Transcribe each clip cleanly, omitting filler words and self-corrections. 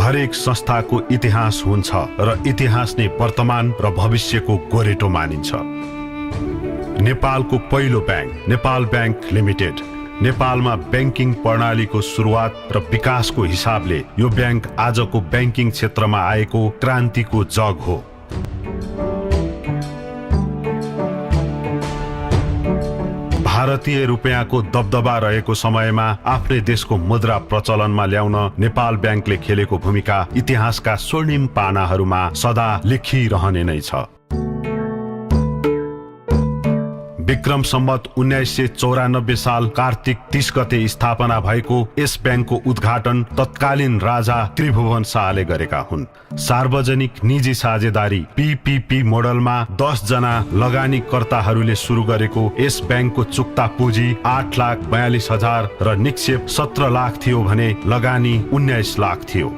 हरेक संस्थाको इतिहास हुन्छ र इतिहास नै वर्तमान र भविष्यको गोरेटो मानिन्छ। नेपालको पहिलो ब्याङ्क नेपाल ब्याङ्क लिमिटेड। नेपालमा ब्याङ्किङ प्रणालीको सुरुवात र विकासको हिसाबले यो ब्याङ्क आजको ब्याङ्किङ क्षेत्रमा आएको क्रान्तिको जग हो। भारतीय रुपियाँको दबदबा रहेको समयमा आफ्नै देशको मुद्रा प्रचलनमा ल्याउन नेपाल ब्याङ्कले खेलेको भूमिका इतिहासका स्वर्णिम पानाहरूमा सदा लेखिरहने नै छ। विक्रम सम्वत 1994 साल कार्तिक 30 गते स्थापना भएको यस ब्याङ्कको उद्घाटन तत्कालीन राजा त्रिभुवन शाहले गरेका हुन्। सार्वजनिक निजी साझेदारी PPP मोडलमा 10 जना लगानीकर्ताहरूले सुरु गरेको यस ब्याङ्कको चुक्ता पुँजी 8,42,000 र निक्षेप 17 लाख थियो भने लगानी 19 लाख थियो।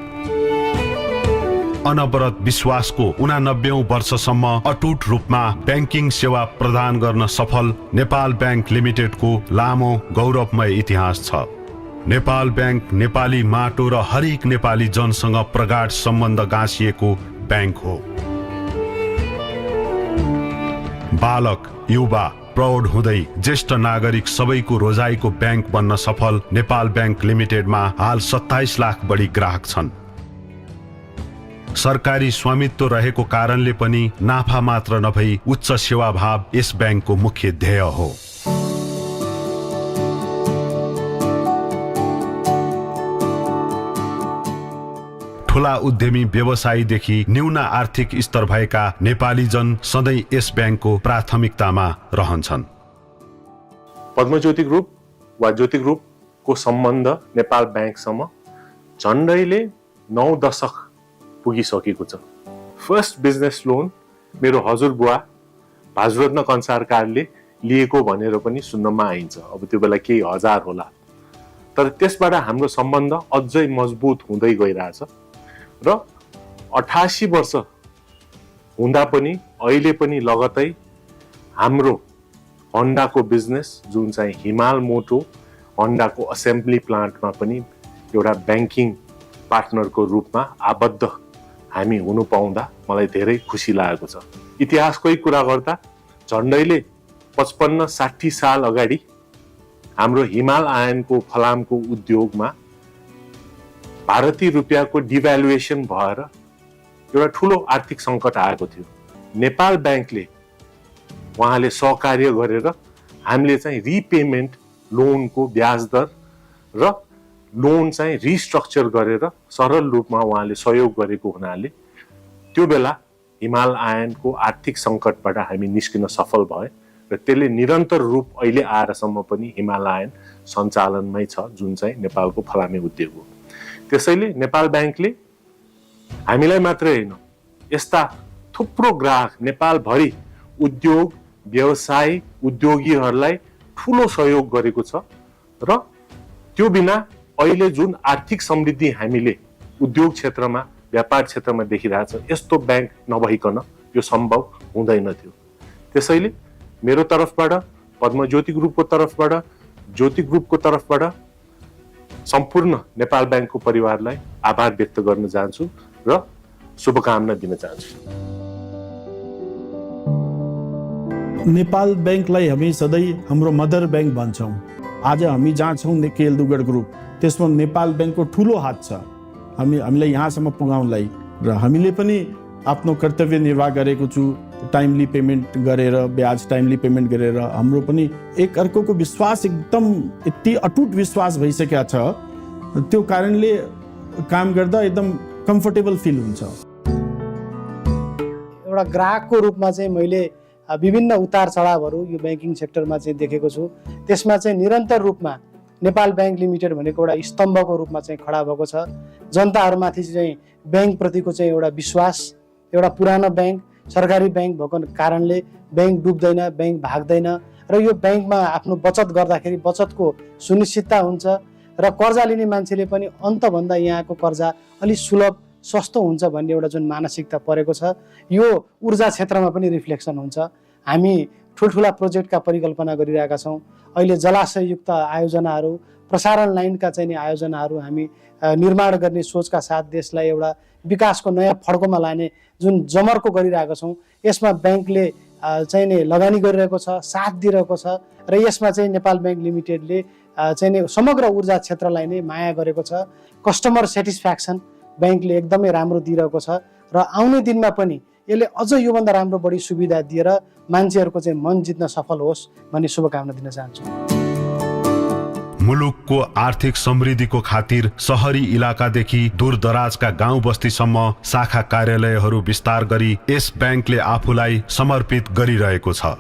अनवरत विश्वासको 89औं वर्षसम्म अटुट रूपमा ब्याङ्किङ सेवा प्रदान गर्न सफल नेपाल ब्याङ्क लिमिटेडको लामो गौरवमय इतिहास छ। नेपाल ब्याङ्क नेपाली माटो र हरेक नेपाली जनसँग प्रगाढ सम्बन्ध गाँसिएको ब्याङ्क हो। बालक, युवा, प्रौढ हुँदै ज्येष्ठ नागरिक सबैको रोजाइको ब्याङ्क बन्न सफल नेपाल ब्याङ्क लिमिटेडमा हाल 27 लाख बढी ग्राहक छन्। सरकारी स्वामित्व रहेको कारणले पनि नाफा मात्र नभई उच्च सेवाभाव यस ब्याङ्कको मुख्य ध्येय हो। ठूला उद्यमी व्यवसायीदेखि न्यून आर्थिक स्तर भएका नेपाली जन सधैँ यस ब्याङ्कको प्राथमिकतामा रहन्छन्। पद्मज्योति ग्रुप वा ज्योति ग्रुपको सम्बन्ध नेपाल ब्याङ्कसँग झन्डैले 9 दशक पुगिसकेको छ। फर्स्ट बिजनेस लोन मेरो हजुरबुवा भाजुरत्न कन्सारकारले लिएको भनेर पनि सुन्नमा आइन्छ। अब त्यो बेला केही हजार होला, तर त्यसबाट हाम्रो सम्बन्ध अझै मजबुत हुँदै गइरहेछ र 88 वर्ष हुँदा पनि अहिले पनि लगतै हाम्रो होन्डाको बिजनेस जुन चाहिँ हिमाल मोटो होन्डाको असेम्ब्ली प्लान्टमा पनि एउटा ब्याङ्किङ पार्टनरको रूपमा आबद्ध हामी हुनु पाउँदा मलाई धेरै खुसी लागेको छ। इतिहासकै कुरा गर्दा झन्डैले 55-60 साल अगाडि हाम्रो हिमाल आयनको फलामको उद्योगमा भारतीय रुपियाँको डिभ्यालुएसन भएर एउटा ठुलो आर्थिक सङ्कट आएको थियो। नेपाल ब्याङ्कले उहाँले सहकार्य गरेर हामीले चाहिँ रिपेमेन्ट लोनको ब्याज दर र लोन चाहिँ रिस्ट्रक्चर गरेर सरल रूपमा उहाँले सहयोग गरेको हुनाले त्यो बेला हिमाल आयनको आर्थिक सङ्कटबाट हामी निस्किन सफल भए र त्यसले निरन्तर रूप अहिले आएरसम्म पनि हिमाल आयन सञ्चालनमै छ, जुन चाहिँ नेपालको फलामे उद्योग हो। त्यसैले नेपाल ब्याङ्कले हामीलाई मात्रै होइन, यस्ता थुप्रो ग्राहक नेपालभरि उद्योग व्यवसाय उद्योगीहरूलाई ठुलो सहयोग गरेको छ र त्यो बिना अहिले जुन आर्थिक समृद्धि हामीले उद्योग क्षेत्रमा व्यापार क्षेत्रमा देखिरहेछ, यस्तो ब्याङ्क नभइकन यो सम्भव हुँदैन थियो। त्यसैले मेरो तर्फबाट, पद्मज्योति ग्रुपको तर्फबाट, ज्योति ग्रुपको तर्फबाट सम्पूर्ण नेपाल ब्याङ्कको परिवारलाई आभार व्यक्त गर्न चाहन्छु र शुभकामना दिन चाहन्छु। नेपाल ब्याङ्कलाई हामी सधैँ हाम्रो मदर ब्याङ्क भन्छौँ। आज हामी जहाँ छौँ केएल दुगड ग्रुप, त्यसमा नेपाल ब्याङ्कको ठुलो हात छ हामीलाई यहाँसम्म पुगाउनलाई, र हामीले पनि आफ्नो कर्तव्य निर्वाह गरेको छु। टाइमली पेमेन्ट गरेर, ब्याज टाइमली पेमेन्ट गरेर हाम्रो पनि एक अर्कोको विश्वास एकदम यति अटुट विश्वास भइसकेको छ, त्यो कारणले काम गर्दा एकदम कम्फर्टेबल फिल हुन्छ। एउटा ग्राहकको रूपमा चाहिँ मैले विभिन्न उतार चढावहरू यो ब्याङ्किङ सेक्टरमा चाहिँ देखेको छु। त्यसमा चाहिँ निरन्तर रूपमा नेपाल ब्याङ्क लिमिटेड भनेको एउटा स्तम्भको रूपमा चाहिँ खडा भएको छ। जनताहरूमाथि चाहिँ ब्याङ्कप्रतिको चाहिँ एउटा विश्वास, एउटा पुरानो ब्याङ्क, सरकारी ब्याङ्क भएको कारणले ब्याङ्क डुब्दैन, ब्याङ्क भाग्दैन र यो ब्याङ्कमा आफ्नो बचत गर्दाखेरि बचतको सुनिश्चितता हुन्छ र कर्जा लिने मान्छेले पनि अन्तभन्दा यहाँको कर्जा अलि सुलभ सस्तो हुन्छ भन्ने एउटा जुन मानसिकता परेको छ, यो ऊर्जा क्षेत्रमा पनि रिफ्लेक्सन हुन्छ। हामी ठुल्ठुला प्रोजेक्टका परिकल्पना गरिरहेका छौँ। अहिले जलाशययुक्त आयोजनाहरू, प्रसारण लाइनका चाहिँ नि आयोजनाहरू हामी निर्माण गर्ने सोचका साथ देशलाई एउटा विकासको नयाँ फड्कोमा लाने जुन जमर्को गरिरहेका छौँ, यसमा ब्याङ्कले चाहिँ नि लगानी गरिरहेको छ, साथ दिइरहेको छ र यसमा चाहिँ नेपाल ब्याङ्क लिमिटेडले चाहिँ नि समग्र ऊर्जा क्षेत्रलाई नै माया गरेको छ। कस्टमर सेटिस्फ्याक्सन ब्याङ्कले एकदमै राम्रो दिइरहेको छ र आउने दिनमा पनि यसले अझ योभन्दा राम्रो बढी सुविधा दिएर मान्छेहरूको चाहिँ मन जित्न सफल होस् भन्ने शुभकामना दिन चाहन्छु। मुलुकको आर्थिक समृद्धिको खातिर शहरी इलाकादेखि दूरदराजका गाउँ बस्तीसम्म शाखा कार्यालयहरू विस्तार गरी यस ब्याङ्कले आफूलाई समर्पित गरिरहेको छ।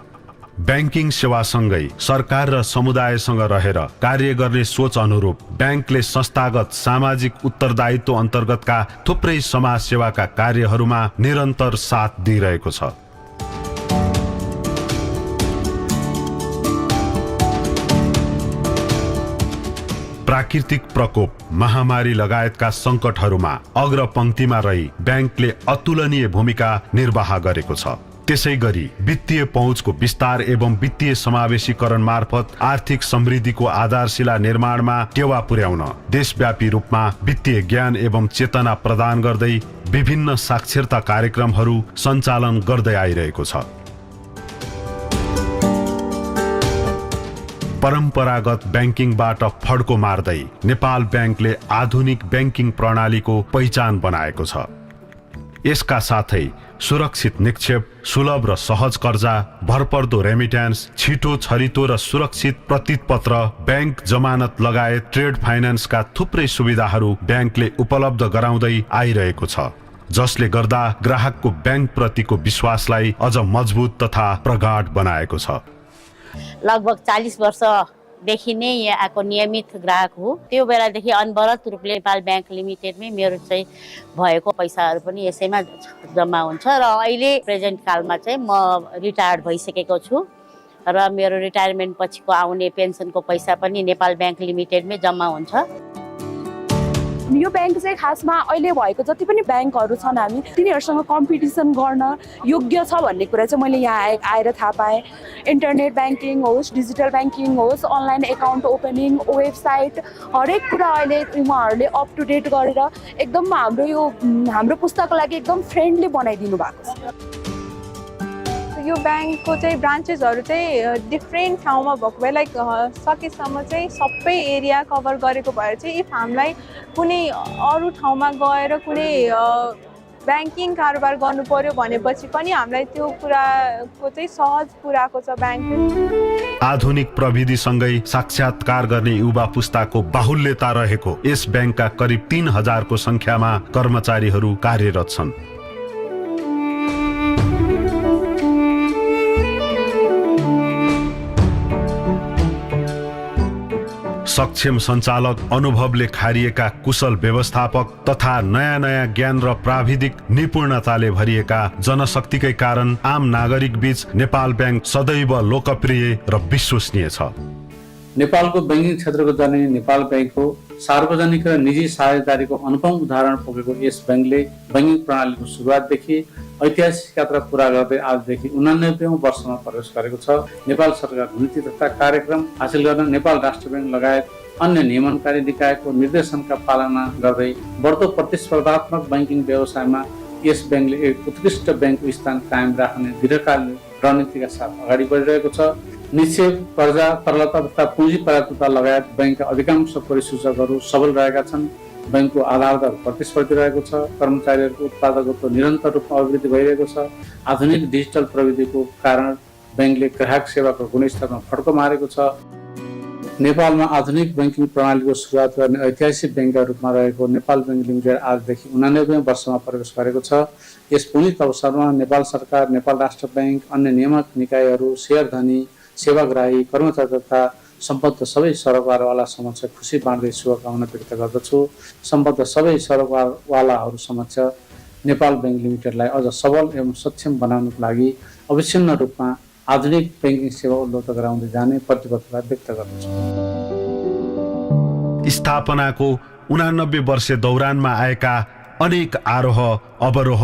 ब्याङ्किङ सेवासँगै सरकार र समुदायसँग रहेर कार्य गर्ने सोच अनुरूप ब्याङ्कले संस्थागत सामाजिक उत्तरदायित्व अन्तर्गतका थुप्रै समाज सेवाका कार्यहरूमा निरन्तर साथ दिइरहेको छ। प्राकृतिक प्रकोप, महामारी लगायतका सङ्कटहरूमा अग्रपङ्क्तिमा रही ब्याङ्कले अतुलनीय भूमिका निर्वाह गरेको छ। त्यसै गरी वित्तीय पहुँचको विस्तार एवं वित्तीय समावेशीकरण मार्फत आर्थिक समृद्धिको आधारशिला निर्माणमा टेवा पुर्याउन देशव्यापी रूपमा वित्तीय ज्ञान एवं चेतना प्रदान गर्दै विभिन्न साक्षरता कार्यक्रमहरू सञ्चालन गर्दै आइरहेको छ। परम्परागत ब्याङ्किङबाट फड्को मार्दै नेपाल ब्याङ्कले आधुनिक ब्याङ्किङ प्रणालीको पहिचान बनाएको छ। यसका साथै सुरक्षित निक्षेप, सुलभ र सहज कर्जा, भरपर्दो रेमिट्यान्स, छिटो छरितो र सुरक्षित प्रतिपत्र, ब्याङ्क जमानत लगायत ट्रेड फाइनान्सका थुप्रै सुविधाहरू ब्याङ्कले उपलब्ध गराउँदै आइरहेको छ, जसले गर्दा ग्राहकको ब्याङ्क प्रतिको विश्वासलाई अझ मजबुत तथा प्रगाढ बनाएको छ। लगभग 40 वर्षदेखि नै यहाँ आएको नियमित ग्राहक हो। त्यो बेलादेखि अनवरत रूपले नेपाल ब्याङ्क लिमिटेडमै मेरो चाहिँ भएको पैसाहरू पनि यसैमा जम्मा हुन्छ र अहिले प्रेजेन्ट कालमा चाहिँ म रिटायर्ड भइसकेको छु र मेरो रिटायरमेन्ट पछिको आउने पेन्सनको पैसा पनि नेपाल ब्याङ्क लिमिटेडमै जम्मा हुन्छ। यो ब्याङ्क चाहिँ खासमा अहिले भएको जति पनि ब्याङ्कहरू छन् हामी तिनीहरूसँग कम्पिटिसन गर्न योग्य छ भन्ने कुरा चाहिँ मैले यहाँ आएर थाहा पाएँ। इन्टरनेट ब्याङ्किङ होस्, डिजिटल ब्याङ्किङ होस्, अनलाइन एकाउन्ट ओपनिङ, वेबसाइट, हरेक कुरा अहिले उहाँहरूले अप टु डेट गरेर एकदम हाम्रो पुस्ताको लागि एकदम फ्रेन्डली बनाइदिनु भएको छ। यो ब्याङ्कको चाहिँ ब्रान्चेसहरू चाहिँ डिफ्रेन्ट ठाउँमा भएको भए लाइक सकेसम्म चाहिँ सबै एरिया कभर गरेको भएर चाहिँ इफ हामीलाई कुनै अरू ठाउँमा गएर कुनै ब्याङ्किङ कारोबार गर्नु पर्यो भनेपछि पनि हामीलाई त्यो कुराको चाहिँ सहज पुऱ्याएको छ ब्याङ्कले। आधुनिक प्रविधिसँगै साक्षात्कार गर्ने युवा पुस्ताको बाहुल्यता रहेको यस ब्याङ्कका करिब 3000 को संख्यामा कर्मचारीहरू कार्यरत छन्। सक्षम सञ्चालक, अनुभवले खारिएका कुशल व्यवस्थापक तथा नयाँ ज्ञान र प्राविधिक निपुणताले भरिएका जनशक्तिकै कारण आम नागरिक बीच नेपाल ब्याङ्क सदैव लोकप्रिय र विश्वसनीय छ। नेपालको बैंकिङ क्षेत्रको जननी नेपाल ब्याङ्क हो। सार्वजनिक र निजी साझेदारीको अनुपम उदाहरण पुगेको यस ब्याङ्कले बैंकिङ प्रणालीको सुरुवातदेखि ऐतिहासिक यात्रा पूरा गर्दै आजदेखि 89औं वर्षमा प्रवेश गरेको छ। नेपाल सरकारको नीति तथा कार्यक्रम हासिल गर्न नेपाल राष्ट्र ब्याङ्क लगायत अन्य नियमनकारी निकायको निर्देशनका पालना गर्दै बढ्दो प्रतिस्पर्धात्मक बैंकिङ व्यवसायमा यस ब्याङ्कले एक उत्कृष्ट ब्याङ्कको स्थान कायम राख्ने दीर्घकालीन रणनीतिका साथ अगाडि बढिरहेको छ। निक्षेप, कर्जा, तरलता तथा पुँजी पर्याप्तता लगायत ब्याङ्कका अधिकांश परिसूचकहरू सबल रहेका छन्। ब्याङ्कको आधार दर प्रतिस्पर्धी रहेको छ। कर्मचारीहरूको उत्पादकत्व निरन्तर रूपमा अभिवृद्धि भइरहेको छ। आधुनिक डिजिटल प्रविधिको कारण ब्याङ्कले ग्राहक सेवाको गुणस्तरमा फड्को मारेको छ। नेपालमा आधुनिक ब्याङ्किङ प्रणालीको सुरुवात गर्ने ऐतिहासिक ब्याङ्कका रूपमा रहेको नेपाल ब्याङ्क लिमिटेड आजदेखि 89औं वर्षमा प्रवेश गरेको छ। यस पुनित अवसरमा नेपाल सरकार, नेपाल राष्ट्र ब्याङ्क, अन्य नियामक निकायहरू, शेयरधनी, सेवाग्राही, कर्मचारी तथा सम्बद्ध सबै सरोकारवाला समक्ष खुसी बाँड्दै शुभकामना व्यक्त गर्दछु। सम्बद्ध सबै सरोकारवालाहरू समक्ष नेपाल ब्याङ्क लिमिटेडलाई अझ सबल एवं सक्षम बनाउनको लागि अविच्छिन्न रूपमा आधुनिक ब्याङ्किङ सेवा उपलब्ध गराउँदै जाने प्रतिबद्धता व्यक्त गर्दछु। स्थापनाको 89 वर्ष दौरानमा आएका अनेक आरोह अवरोह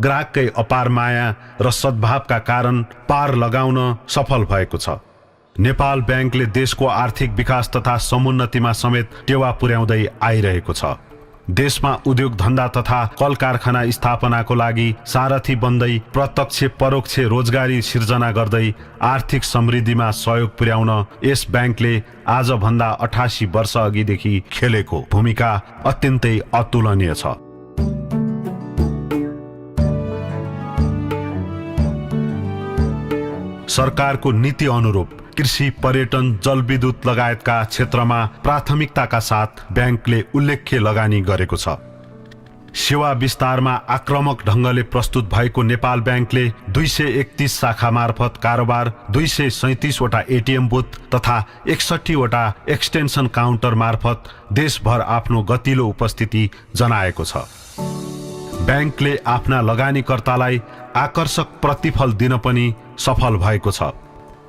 ग्राहककै अपार माया र सद्भावका कारण पार लगाउन सफल भएको छ। नेपाल ब्याङ्कले देशको आर्थिक विकास तथा समुन्नतिमा समेत टेवा पुर्याउँदै आइरहेको छ। देशमा उद्योग धन्दा तथा कल कारखाना स्थापनाको लागि सारथी बन्दै प्रत्यक्ष परोक्ष रोजगारी सिर्जना गर्दै आर्थिक समृद्धिमा सहयोग पुर्याउन यस ब्याङ्कले आजभन्दा 88 वर्ष अघिदेखि खेलेको भूमिका अत्यन्तै अतुलनीय छ। सरकारको नीति अनुरूप कृषि, पर्यटन, जलविद्युत लगायतका क्षेत्रमा प्राथमिकताका साथ ब्याङ्कले उल्लेख्य लगानी गरेको छ। सेवा विस्तारमा आक्रामक ढङ्गले प्रस्तुत भएको नेपाल ब्याङ्कले 231 शाखा मार्फत कारोबार, 237 वटा एटिएम बुथ तथा 61 वटा एक्सटेन्सन काउन्टर मार्फत देशभर आफ्नो गतिलो उपस्थिति जनाएको छ। ब्याङ्कले आफ्ना लगानीकर्तालाई आकर्षक प्रतिफल दिन पनि सफल भएको छ।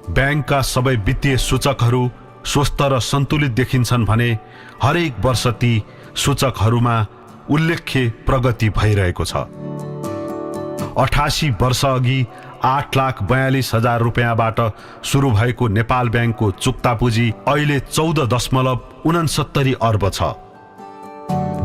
ब्याङ्कका सबै वित्तीय सूचकहरू स्वस्थ र सन्तुलित देखिन्छन् भने हरेक वर्ष ती सूचकहरूमा उल्लेख्य प्रगति भइरहेको छ। 88 वर्ष अघि 8,42,000 रुपियाँबाट सुरु भएको नेपाल ब्याङ्कको चुक्ता पुँजी अहिले 14.69 अर्ब छ।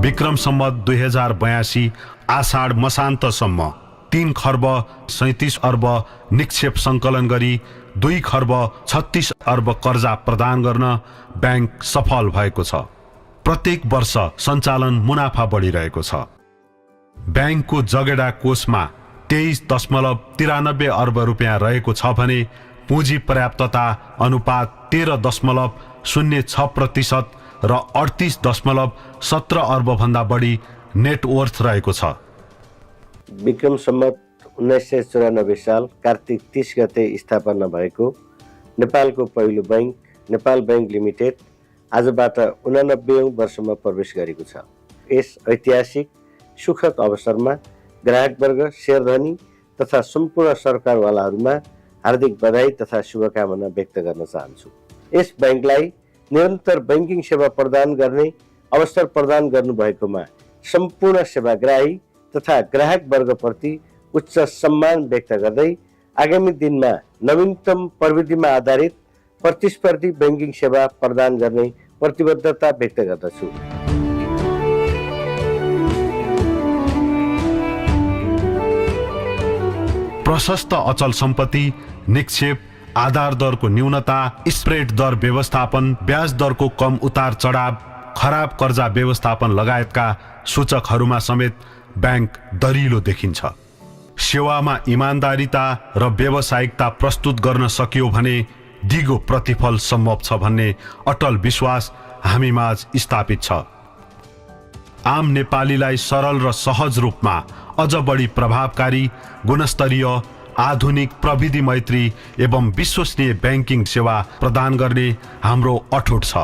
विक्रम सम्वत 2082 आषाढ मसान्तसम्म 3 खर्ब 37 अर्ब निक्षेप सङ्कलन गरी 2 खर्ब 36 अर्ब कर्जा प्रदान गर्न ब्याङ्क सफल भएको छ। प्रत्येक वर्ष सञ्चालन मुनाफा बढिरहेको छ। ब्याङ्कको जगेडा कोषमा 23.93 अर्ब रुपियाँ रहेको छ भने पुँजी पर्याप्तता अनुपात 13.06% र 38.17 अर्ब भन्दा बढी नेटवर्थ रहेको छ। विक्रम सम्वत 1994 साल कार्तिक 30 गते स्थापना भएको नेपालको पहिलो बैंक नेपाल बैंक लिमिटेड आजबाट 89औं वर्षमा प्रवेश गरेको छ। यस ऐतिहासिक सुखद अवसरमा ग्राहकवर्ग, शेयरधनी तथा सम्पूर्ण सरकारवालाहरूमा हार्दिक बधाई तथा शुभकामना व्यक्त गर्न चाहन्छु। यस बैंकलाई निरन्तर बैंकिङ सेवा प्रदान गर्ने अवसर प्रदान गर्नुभएकोमा सम्पूर्ण सेवाग्राही तथा ग्राहक वर्गप्रति उच्च सम्मान व्यक्त गर्दै आगामी दिनमा नवीनतम प्रविधिमा आधारित प्रतिस्पर्धी बैंकिङ सेवा प्रदान गर्ने प्रतिबद्धता व्यक्त गर्दछु। प्रशस्त अचल सम्पत्ति, निक्षेप, आधार दरको न्यूनता, स्प्रेड दर व्यवस्थापन, ब्याज दरको कम उतार चढाव, खराब कर्जा व्यवस्थापन लगायतका सूचकहरूमा समेत ब्याङ्क दरिलो देखिन्छ। सेवामा इमान्दारिता र व्यावसायिकता प्रस्तुत गर्न सकियो भने दिगो प्रतिफल सम्भव छ भन्ने अटल विश्वास हामीमाझ स्थापित छ। आम नेपालीलाई सरल र सहज रूपमा अझ बढी प्रभावकारी, गुणस्तरीय, आधुनिक, प्रविधि मैत्री एवं विश्वसनीय बैंकिङ सेवा प्रदान गर्ने हाम्रो अठोट छ,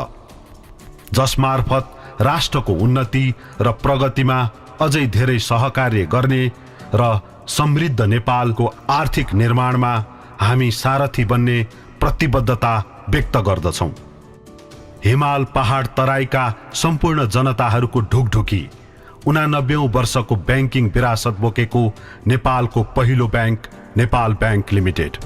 जसमार्फत राष्ट्रको उन्नति र प्रगतिमा अझै धेरै सहकार्य गर्ने र समृद्ध नेपालको आर्थिक निर्माणमा हामी सारथी बन्ने प्रतिबद्धता व्यक्त गर्दछौँ। हिमाल पहाड तराईका सम्पूर्ण जनताहरूको ढुकढुकी 89औं वर्षको बैंकिङ विरासत बोकेको नेपालको पहिलो बैंक नेपाल बैंक लिमिटेड।